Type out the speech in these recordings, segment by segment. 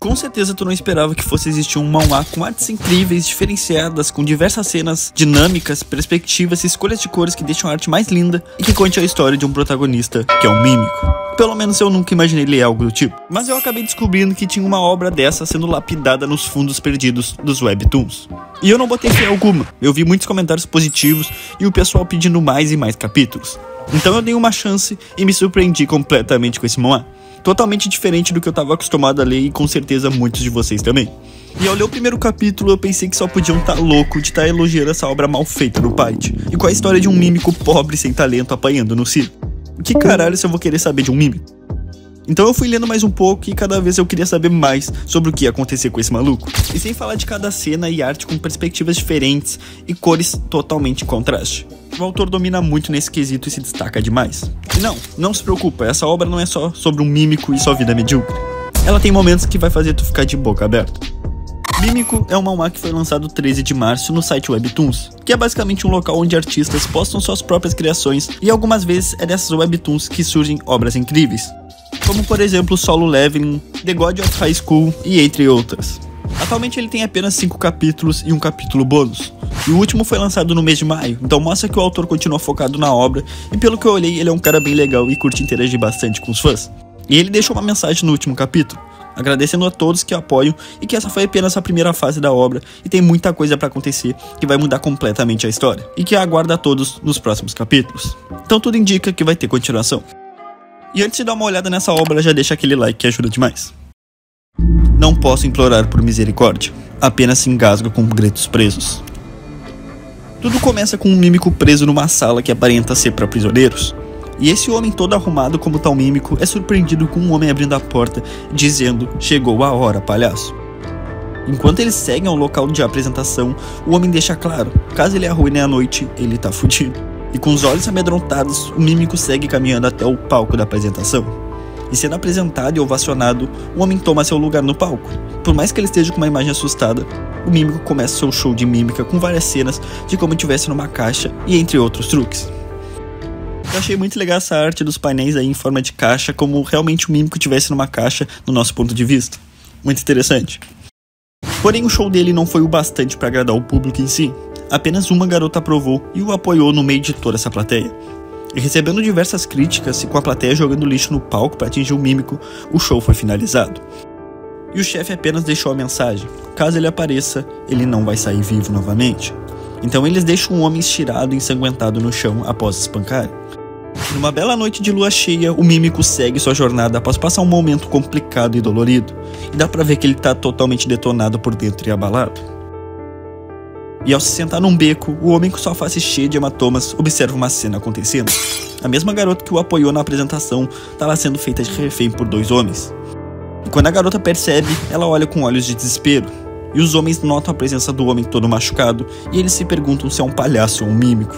Com certeza tu não esperava que fosse existir um manhwa com artes incríveis, diferenciadas, com diversas cenas dinâmicas, perspectivas e escolhas de cores que deixam a arte mais linda e que conte a história de um protagonista que é um mímico. Pelo menos eu nunca imaginei ler algo do tipo. Mas eu acabei descobrindo que tinha uma obra dessa sendo lapidada nos fundos perdidos dos webtoons. E eu não botei fé alguma, eu vi muitos comentários positivos e o pessoal pedindo mais e mais capítulos. Então eu dei uma chance e me surpreendi completamente com esse manhwa. Totalmente diferente do que eu tava acostumado a ler e com certeza muitos de vocês também. E ao ler o primeiro capítulo eu pensei que só podiam estar louco de estar elogiando essa obra mal feita do Paichi. E com a história de um mímico pobre sem talento apanhando no circo. Que caralho se eu vou querer saber de um mímico? Então eu fui lendo mais um pouco e cada vez eu queria saber mais sobre o que ia acontecer com esse maluco. E sem falar de cada cena e arte com perspectivas diferentes e cores totalmente em contraste. O autor domina muito nesse quesito e se destaca demais. E não se preocupa, essa obra não é só sobre um mímico e sua vida medíocre. Ela tem momentos que vai fazer tu ficar de boca aberta. Mímico é um manhwa que foi lançado 13 de março no site Webtoons, que é basicamente um local onde artistas postam suas próprias criações e algumas vezes é dessas Webtoons que surgem obras incríveis. Como por exemplo Solo Leveling, The God of High School e entre outras. Atualmente ele tem apenas 5 capítulos e um capítulo bônus. E o último foi lançado no mês de maio, então mostra que o autor continua focado na obra e pelo que eu olhei ele é um cara bem legal e curte interagir bastante com os fãs. E ele deixou uma mensagem no último capítulo, agradecendo a todos que apoiam e que essa foi apenas a primeira fase da obra e tem muita coisa pra acontecer que vai mudar completamente a história e que aguarda a todos nos próximos capítulos. Então tudo indica que vai ter continuação. E antes de dar uma olhada nessa obra, já deixa aquele like que ajuda demais. Não posso implorar por misericórdia, apenas se engasgo com gritos presos. Tudo começa com um mímico preso numa sala que aparenta ser para prisioneiros. E esse homem todo arrumado como tal mímico é surpreendido com um homem abrindo a porta, dizendo: "Chegou a hora, palhaço." Enquanto eles seguem ao local de apresentação, o homem deixa claro, caso ele arruine a noite, ele tá fudido. E com os olhos amedrontados, o mímico segue caminhando até o palco da apresentação. E sendo apresentado e ovacionado, o homem toma seu lugar no palco. Por mais que ele esteja com uma imagem assustada, o mímico começa seu show de mímica com várias cenas de como estivesse numa caixa e entre outros truques. Eu achei muito legal essa arte dos painéis aí em forma de caixa, como realmente o mímico estivesse numa caixa no nosso ponto de vista. Muito interessante. Porém o show dele não foi o bastante para agradar o público em si. Apenas uma garota aprovou e o apoiou no meio de toda essa plateia. E recebendo diversas críticas e com a plateia jogando lixo no palco para atingir o mímico, o show foi finalizado. E o chefe apenas deixou a mensagem: caso ele apareça, ele não vai sair vivo novamente. Então eles deixam um homem estirado e ensanguentado no chão após espancarem. Numa bela noite de lua cheia, o mímico segue sua jornada após passar um momento complicado e dolorido. E dá pra ver que ele tá totalmente detonado por dentro e abalado. E ao se sentar num beco, o homem com sua face cheia de hematomas observa uma cena acontecendo. A mesma garota que o apoiou na apresentação tá lá sendo feita de refém por 2 homens. E quando a garota percebe, ela olha com olhos de desespero. E os homens notam a presença do homem todo machucado e eles se perguntam se é um palhaço ou um mímico.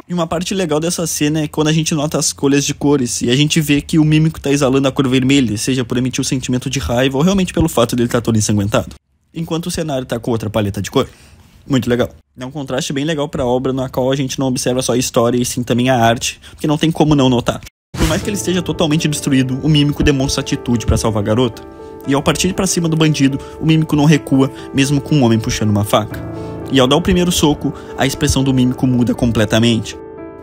E uma parte legal dessa cena é quando a gente nota as escolhas de cores e a gente vê que o mímico tá exalando a cor vermelha, seja por emitir o sentimento de raiva ou realmente pelo fato dele estar todo ensanguentado. Enquanto o cenário tá com outra paleta de cor. Muito legal. É um contraste bem legal pra obra, na qual a gente não observa só a história e sim também a arte, porque não tem como não notar. Por mais que ele esteja totalmente destruído, o mímico demonstra atitude pra salvar a garota. E ao partir pra cima do bandido, o mímico não recua, mesmo com um homem puxando uma faca. E ao dar o primeiro soco, a expressão do mímico muda completamente.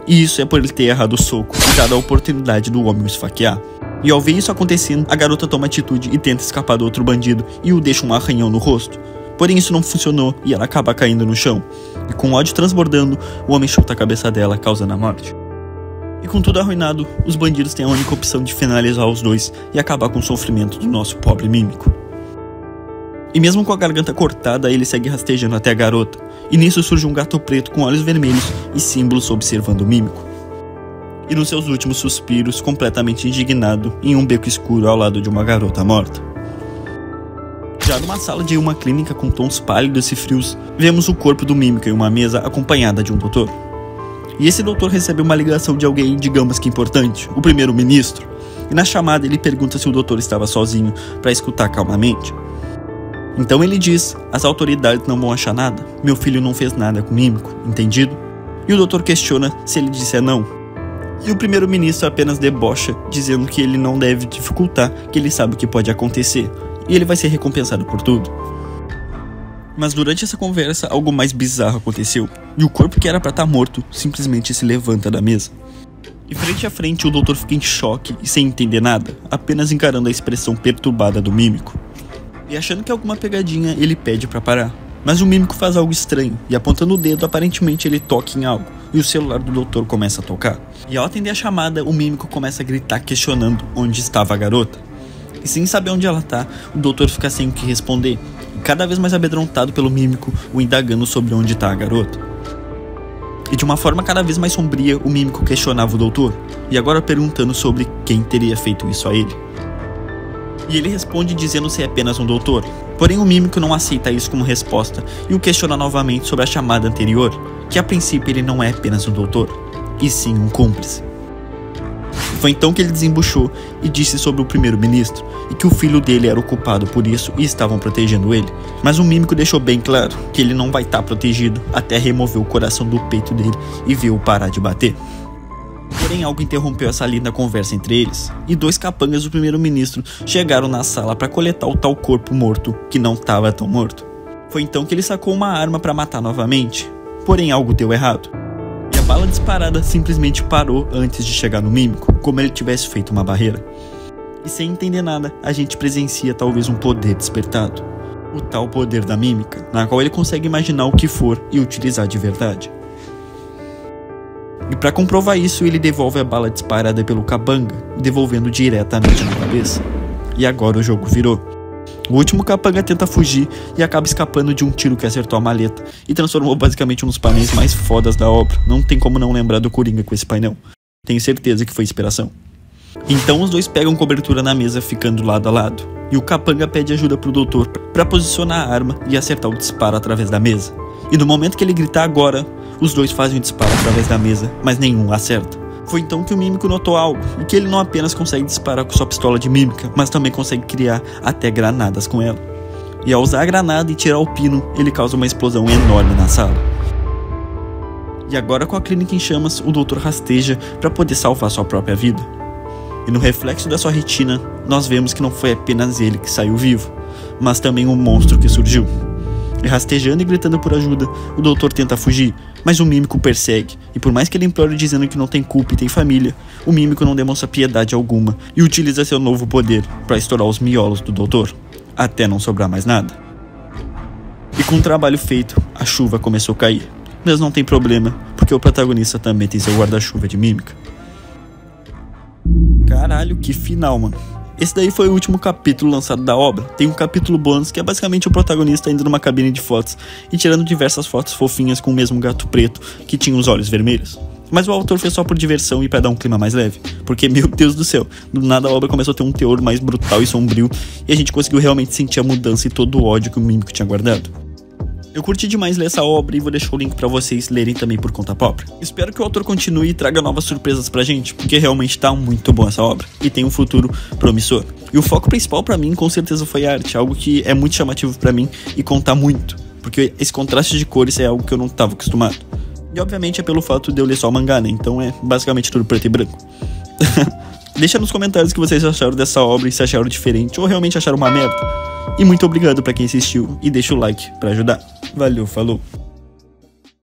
E isso é por ele ter errado o soco e dado a oportunidade do homem o esfaquear. E ao ver isso acontecendo, a garota toma atitude e tenta escapar do outro bandido e o deixa um arranhão no rosto. Porém isso não funcionou e ela acaba caindo no chão. E com ódio transbordando, o homem chuta a cabeça dela, causando a morte. E com tudo arruinado, os bandidos têm a única opção de finalizar os dois e acabar com o sofrimento do nosso pobre mímico. E mesmo com a garganta cortada, ele segue rastejando até a garota. E nisso surge um gato preto com olhos vermelhos e símbolos observando o mímico. E nos seus últimos suspiros, completamente indignado, em um beco escuro ao lado de uma garota morta. Já numa sala de uma clínica com tons pálidos e frios, vemos o corpo do mímico em uma mesa acompanhada de um doutor. E esse doutor recebe uma ligação de alguém, digamos que importante, o primeiro-ministro. E na chamada ele pergunta se o doutor estava sozinho para escutar calmamente. Então ele diz: as autoridades não vão achar nada, meu filho não fez nada com o mímico, entendido? E o doutor questiona se ele disser não. E o primeiro-ministro apenas debocha, dizendo que ele não deve dificultar, que ele sabe o que pode acontecer. e ele vai ser recompensado por tudo. Mas durante essa conversa, algo mais bizarro aconteceu, e o corpo que era pra estar morto simplesmente se levanta da mesa. E frente a frente o doutor fica em choque e sem entender nada, apenas encarando a expressão perturbada do mímico. E achando que é alguma pegadinha, ele pede pra parar. Mas o mímico faz algo estranho, e apontando o dedo, aparentemente ele toca em algo, e o celular do doutor começa a tocar. E ao atender a chamada, o mímico começa a gritar questionando onde estava a garota. E sem saber onde ela tá, o doutor fica sem o que responder, e cada vez mais amedrontado pelo mímico, o indagando sobre onde tá a garota. E de uma forma cada vez mais sombria, o mímico questionava o doutor, e agora perguntando sobre quem teria feito isso a ele. E ele responde dizendo ser apenas um doutor, porém o mímico não aceita isso como resposta e o questiona novamente sobre a chamada anterior, que a princípio ele não é apenas um doutor, e sim um cúmplice. Foi então que ele desembuchou e disse sobre o primeiro-ministro, e que o filho dele era o culpado por isso e estavam protegendo ele. Mas o mímico deixou bem claro que ele não vai estar protegido até remover o coração do peito dele e ver-o parar de bater. Porém algo interrompeu essa linda conversa entre eles, e 2 capangas do primeiro-ministro chegaram na sala para coletar o tal corpo morto que não estava tão morto. Foi então que ele sacou uma arma para matar novamente, porém algo deu errado. E a bala disparada simplesmente parou antes de chegar no mímico, como ele tivesse feito uma barreira. E sem entender nada, a gente presencia talvez um poder despertado. O tal poder da mímica, na qual ele consegue imaginar o que for e utilizar de verdade. E para comprovar isso, ele devolve a bala disparada pelo capanga, devolvendo diretamente na cabeça. E agora o jogo virou. O último capanga tenta fugir e acaba escapando de um tiro que acertou a maleta e transformou basicamente um dos painéis mais fodas da obra. Não tem como não lembrar do Coringa com esse painel. Tenho certeza que foi inspiração. Então os dois pegam cobertura na mesa, ficando lado a lado. E o capanga pede ajuda pro doutor para posicionar a arma e acertar o disparo através da mesa. E no momento que ele gritar agora, os dois fazem o disparo através da mesa, mas nenhum acerta. Foi então que o mímico notou algo, e que ele não apenas consegue disparar com sua pistola de mímica, mas também consegue criar até granadas com ela. E ao usar a granada e tirar o pino, ele causa uma explosão enorme na sala. E agora com a clínica em chamas, o doutor rasteja para poder salvar sua própria vida. E no reflexo da sua retina, nós vemos que não foi apenas ele que saiu vivo, mas também um monstro que surgiu. E rastejando e gritando por ajuda, o doutor tenta fugir, mas o mímico persegue, e por mais que ele implore dizendo que não tem culpa e tem família, o mímico não demonstra piedade alguma e utiliza seu novo poder para estourar os miolos do doutor, até não sobrar mais nada. E com o trabalho feito, a chuva começou a cair, mas não tem problema, porque o protagonista também tem seu guarda-chuva de mímica. Caralho, que final, mano. Esse daí foi o último capítulo lançado da obra. Tem um capítulo bônus que é basicamente o protagonista indo numa cabine de fotos e tirando diversas fotos fofinhas com o mesmo gato preto que tinha os olhos vermelhos. Mas o autor fez só por diversão e pra dar um clima mais leve, porque meu Deus do céu, do nada a obra começou a ter um teor mais brutal e sombrio e a gente conseguiu realmente sentir a mudança e todo o ódio que o mímico tinha guardado. Eu curti demais ler essa obra e vou deixar o link pra vocês lerem também por conta própria. Espero que o autor continue e traga novas surpresas pra gente, porque realmente tá muito bom essa obra e tem um futuro promissor. E o foco principal pra mim com certeza foi a arte, algo que é muito chamativo pra mim e conta muito, porque esse contraste de cores é algo que eu não tava acostumado. E obviamente é pelo fato de eu ler só o mangá, né? Então é basicamente tudo preto e branco. Deixa nos comentários o que vocês acharam dessa obra e se acharam diferente ou realmente acharam uma merda. E muito obrigado pra quem assistiu e deixa o like pra ajudar. Valeu, falou!